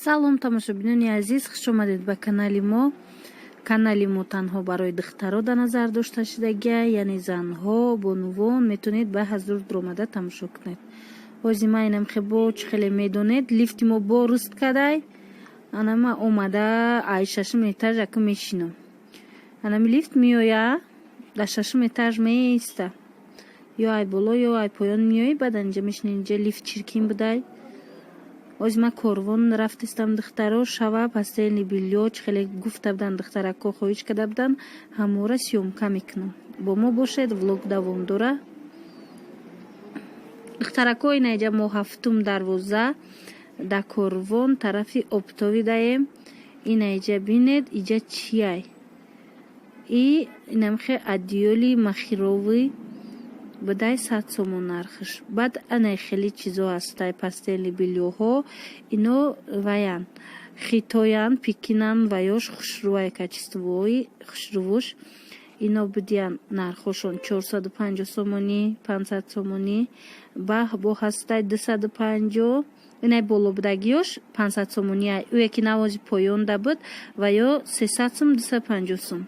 салом тамошобинони азиз, хуш омадед ба канали мо. Канали мо танҳо барои духтаро дар назар дошта шудагия, яъне занҳо, бонувон метавонед ба ҳазур дуромада тамошо кунед. ҳозир ман инам хебо чӣ хеле медонед лифти мо бо руст кадай анама омада ай шашум этаж ака мешинам. Анами лифт меоя дар шашум этаж меиста, ё ай боло ё ай поён меои, баъд анҷа мешини инҷа лифт чиркин будай. ҳозир ман корвон рафтистам духтаро шава пастелни билё чӣ хеле гуфта будан духтарако хоҳиш када будан ҳамора сёмка мекунам. Бо мо бошед, влог давом дора. духтарако инаиҷа мо ҳафтум дарвоза дар корвон тарафи обтови даем. инаиҷа бинед иҷа чияй и инамхе адиёли махирови будай 100 сомон нархш. баъд анай хеле чизо ҳастай пастели билёҳо ино ваян хитоян пикинан ваёш хушрӯай качествои хушрӯвуш ино будиян нархошон 450 сомонӣ 500 сомонӣ бо ҳастай 250 инай боло будагиёш 500 сомонӣ ӯ яки навози поён да буд ва ё 300 сум 250 сум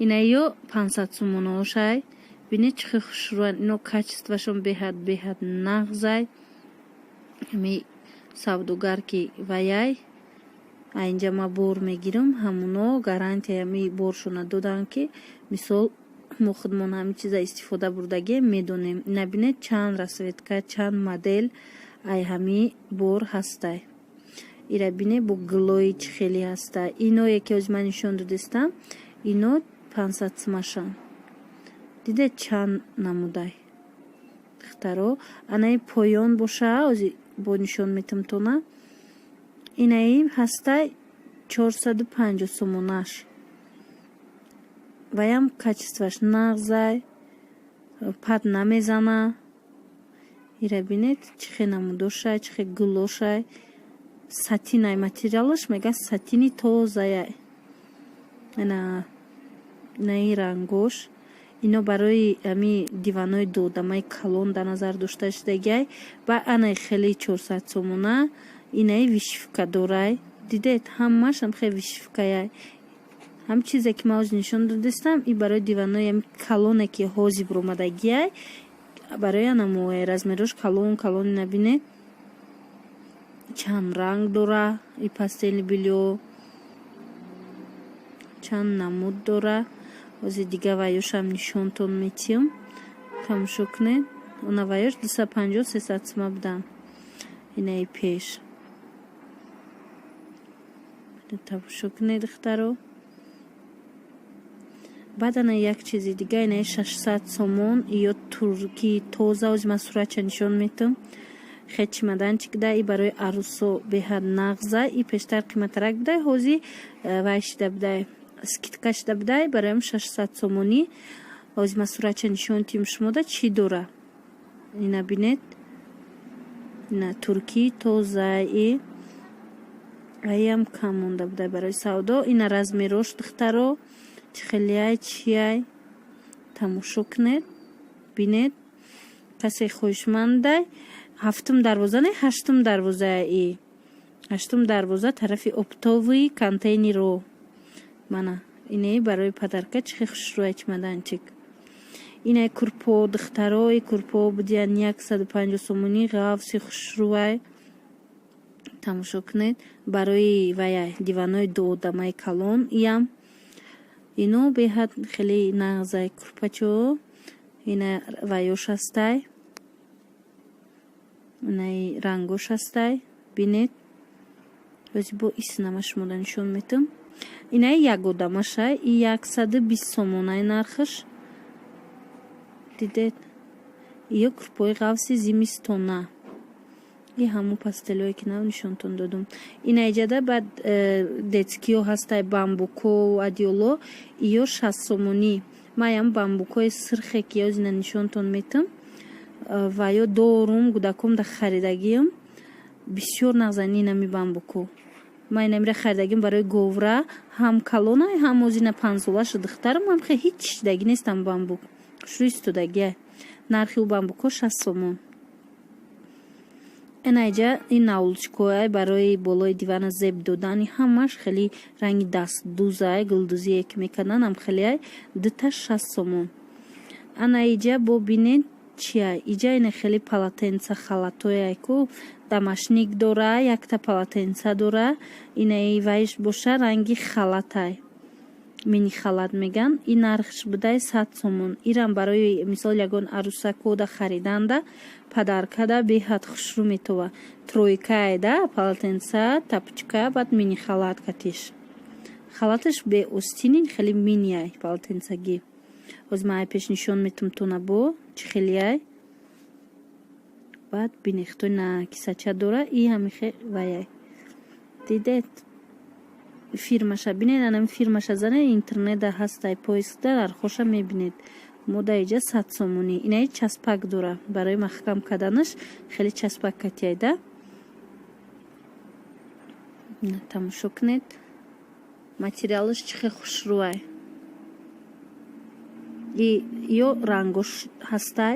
инай ё 500 сомоношай. бинед чӣ хел хушрӯан, ино качествашон беҳад нағзай. ҳами савдогар ки ваяй аинҷа ма бор мегирам ҳамуно гарантия ҳами боршона додан ки мисол мо худмон ҳами чиза истифода бурдагем медонем. ина бинед чанд расветка чанд модел ай ҳами бор ҳастай. ира бинед бо глои чӣ хеле ҳастай. ино яке оз ман нишон додистам ино 500 сумашан дидед чанд намудай духтаро. анаи поён боша ози бо нишон метамтона инаи ҳастай 450 сомонаш ваям качестваш нағзай пад намезана. ира бинед чӣ хел намудошай чӣ хел гулошай сатинай материалаш мега сатини тозаяй. инаи рангош ино барои ами диванои додамаи калон дар назар дошта шудагиай ба анай хеле 400 сомона инаи вишивка дорай. дидед ҳамашам хеле вишивкаяй. ҳам чизе ки ман оз нишон додистам и барои диванои ами калоне ки ҳозир буромадагиай барои анамои размерош калон набинед чанд ранг дора и пастели билё чанд намуд дора. ҳозир дига ваёшам нишонтон метиҳам тамошо кунед. она ваёш 250-300 сума будан инаи пеш тамошо кунед духтаро. баъд ана як чизи дига инаи 600 сомон ё турки тоза оз ман суратча нишон метам хел чимаданчик да и барои арӯсо беҳад нағза и пештар қиматарак будай ҳозир вай шида будай скидка шида будай бароям 600 сомонӣ. ҳозир ман суратча нишон тим шумода чӣ дора. ина бинед ина турки тозаи аям кам монда будай барои савдо. ина размерош духтаро чӣ хелеай чияй тамошо кунед бинед. касе хоҳишмандай ҳафтум дарвоза не ҳаштум дарвозаи ҳаштум дарвоза тарафи обтови контейнеро мана инаи барои падарка чӣ хел хушрӯай чимаданчик. инаи курпо духтарои курпо будиян 150 сомонӣ ғафси хушрӯай тамошо кунед барои ваяй диванои додамаи калон иям ино беҳад хеле нағзай курпачо. ина ваёш ҳастай инаи рангош ҳастай бинед ҳозир бо иснама шумода нишон метам. инаи ягодамашай и 120 сомонай нархш. дидед ё курпои ғафси зимистона и ҳамо пастелое ки нав нишонтон додум. инаиҷада баъд детскиё ҳастай бамбуко адиёло ё 60 сомонӣ маям бамбукои сирхе ки ёз ина нишонтон метам ва ё дорум гудаком да харидагиям бисёр нағзани инами бамбуко. ман инамира харидагим барои говра ҳам калонай ҳам озина 5 солаша духтарам ҳам хе ҳеҷ шидаги нестам бамбук хушрӯи истодагия. нархи ӯ бамбуко 60 сомон. инайҷа ин навлучкоя барои болои дивана зеб додани ҳамаш хеле ранги дастдузай гулдузие ки мекардан ам хелеай дуташ 60 сомон. Ана иҷа бо бинед чия иҷа ина хеле полотенца халатояй ку дамашник дора якта полотенца дора инаи вайш боша ранги халатай мини халат меган ин нархш будай 100 сомон. Ирам барои мисол ягон арусакода хариданда падаркада беҳад хушрӯ метова тройкаеда полотенца тапчка баъд мини халат катиш халаташ бе остинин хеле минияй полотенцаги озмаи пеш нишон метум то набо чи хелияй баъд бинехтой на кисача дора и ҳамихе ваяй дидед фирмаша бинед анами фирмаша зане интернета ҳастай поискда нархоша мебинед мода иҷа 100 сомонӣ инаи часпак дора барои маҳкам карданаш хеле часпак катияйда тамошо кунед материалаш чихе хушрӯай ё рангош ҳастай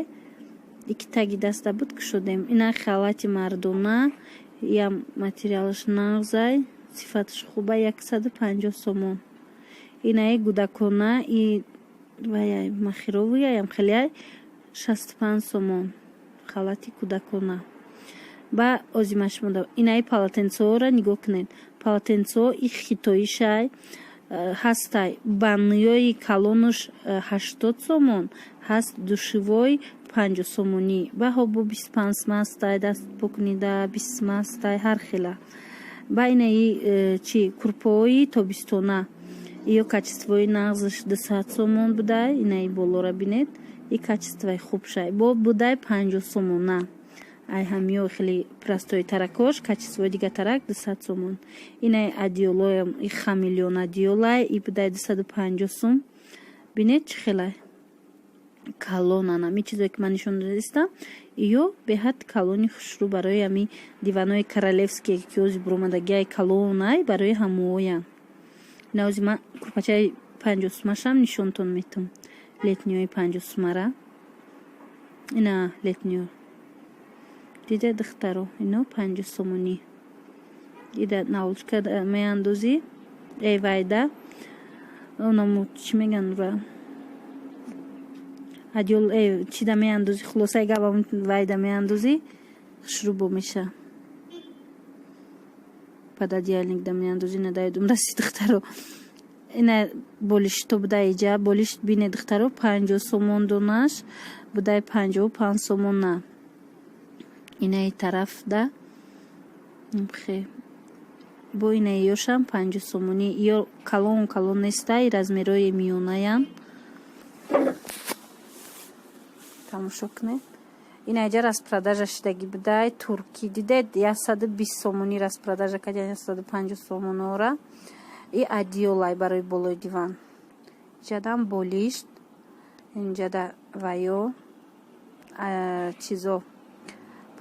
ики таги даста буд кушодем ина халати мардона ям материалаш нағзай сифаташ хуба 150 сомон инаи гудакона и ваяй махировияям хелеай 65 сомон халати кудакона ба озимашмода инаи полотенцоора нигоҳ кунед полотенцо и хитоишай ҳастай банӯёи калонуш 80 сомон ҳаст душивой 50 сомонӣ баҳо бо 25 мастай даст покунида 20 мастай ҳар хела ба инаи чи курпои тобистона ё качествои нағзаш 200 сомон будай инаи болора бинед и качествои хубшай бо будай 50 сомона ай ҳамиё хеле простои таракош качествои дига тарак 200 сомон инаи адиолоям и хамилён адиолай и будай 250 сом бинед чи хелай калонана ми чизое ки ман нишон додистам ё беҳад калони хушрӯ барои ами диванои королевские ки ози буромадагиай калонай барои ҳамоян наози ман курпачаи 50 сумашам нишонтон метум летниёи 50 сумара ина летниё дида духтаро ино 50 сомонӣ дида навлучка меандозӣ эвайда онамо чи меган ра адёл чида меандозӣ хулосаи гапам вайда меандозӣ хушрӯбо меша пададиялникда меандозӣ надаедум раси духтаро ина болишто будай иҷа болишт бине духтаро 50 сомон донаш будай 55 сомон на инаи тарафда хе бо инаи ёшам 50 сомонӣ ё калон нестай размерои миёнаям тамошо кунед ина иҷа распродажа шидаги будай турки дидед 120 сомонӣ распродажа кардян 150 сомонора и адиолай барои болои диван ҷадам болишт инҷада ваё чизо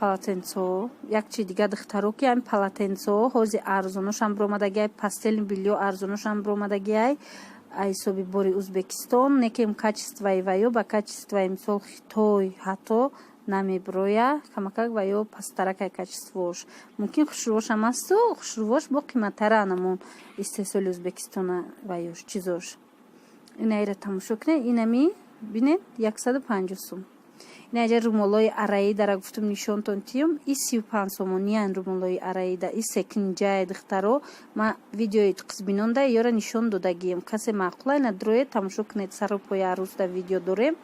полотенцо як чи дига духтаро ки ами полотенцо ҳози арзоношам биромадагиай пастелин бильё арзоношам биромадагиай ҳисоби бори узбекистон некем качествои ваё ба качествои мисол хитой ҳатто намебироя камакак ваё пастаракай качествош мумкин хушрӯвошам асту хушрӯвош бо қиматтара анамон истеҳсоли узбекистона ваёш чизош инаира тамошо кунед инами бинед 150 сум ина иҷа румолои араидара гуфтум нишонтон тиём и 35 сомониян румолои араида и секинҷаи духтаро ма видеои қизбинонда ёра нишон додагием касе маъқулай надроед тамошо кунед сару пои арӯзда видео дорем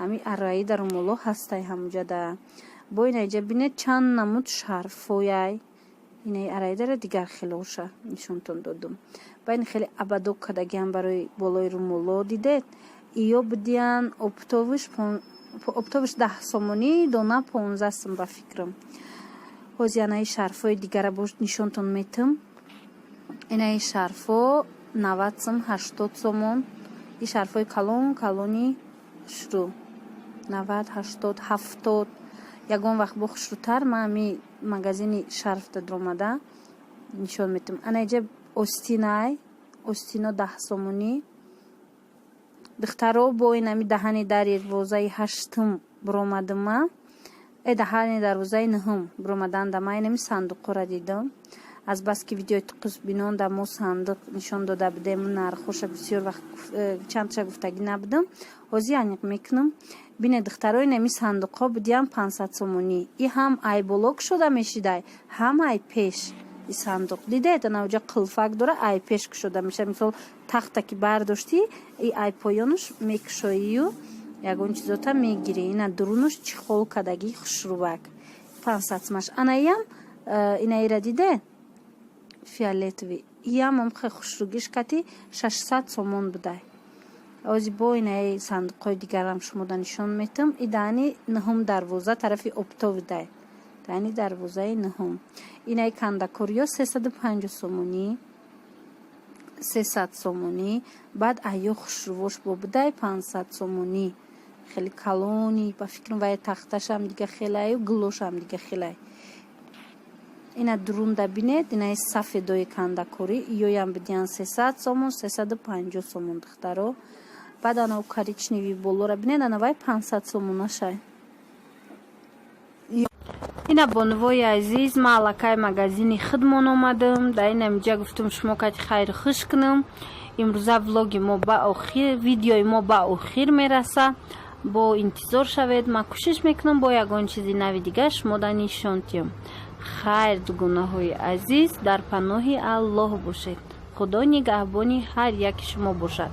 ами араида румоло ҳастай ҳамуҷада бо ина иҷа бинед чанд намуд шарфояй инаи араидара дигар хелоша нишонтон додум ба ин хеле абадок кадагиам барои болои румоло дидед иё будиян оптовиш 10 сомонӣ дона 15 сум ба фикрам ҳози анаи шарфои дигара бош нишонтон метум инаи шарфо 90 сум 80 сомон и шарфои калони хушрӯ 90 80 70 ягон вақт бо хушрӯтар ман ами магазини шарфда дромада нишон метум ана иҷа остино 10 сомонӣ духтаро бо инами даҳани дари розаи 8 биромадима даҳани дарвозаи нӯҳум биромадан да ман инами сандуқҳоро дидам. Азбаски видеои туқисбинон да мо сандуқ нишон дода будем, нархоша бисёр вақт чандша гуфтагӣ набудам. ҳозир аниқ мекунам. бине духтаро инами сандуқҳо будиам 500 сомонӣ. И ҳам ай боло кушода мешидай, ҳам ай пеш. И сандуқ дидед навҷа қилфак дора, ай пеш кушода меша. Мисол тахта ки бардошти и ай поёнаш мекушоию ягон чизота мегирӣ. Ина дурунаш чихол кадаги хушрубак 500 сомаш. Анаям инаира диде фиолетови иям хе хушругиш кати 600 сомон будай. ози бо инаи сандуқҳои дигарам шумода нишон метам. И дани нӯҳум дарвоза тарафи обто будай. дани дарвозаи нӯҳум инаи кандакориё 350 сомонӣ 300 сомонӣ. баъд айё хушрувош бо будай 500 сомонӣ. хеле калони ба фикрам вай тахташам дига хелаю гулошам дига хелай. ина дурунда бинед инаи сафедои кандакорӣ иёям бидиан 300 сомон 350 сомон духтаро. баъд анау коричневи болора бинед анавай 500 сомонашай. ина бонувои азиз, ма аллакай магазини хидмон омадам. дар ин амиҷа гуфтам шумо кати хайру хуш кунам. имрӯза влоги мо ба охир, видеои мо ба охир мераса. бо интизор шавед. ман кӯшиш мекунам бо ягон чизи нави дига шумода нишон диҳам. хайр дугунаҳои азиз дар паноҳи аллоҳ бошед. худо нигаҳбони ҳар яки шумо бошад.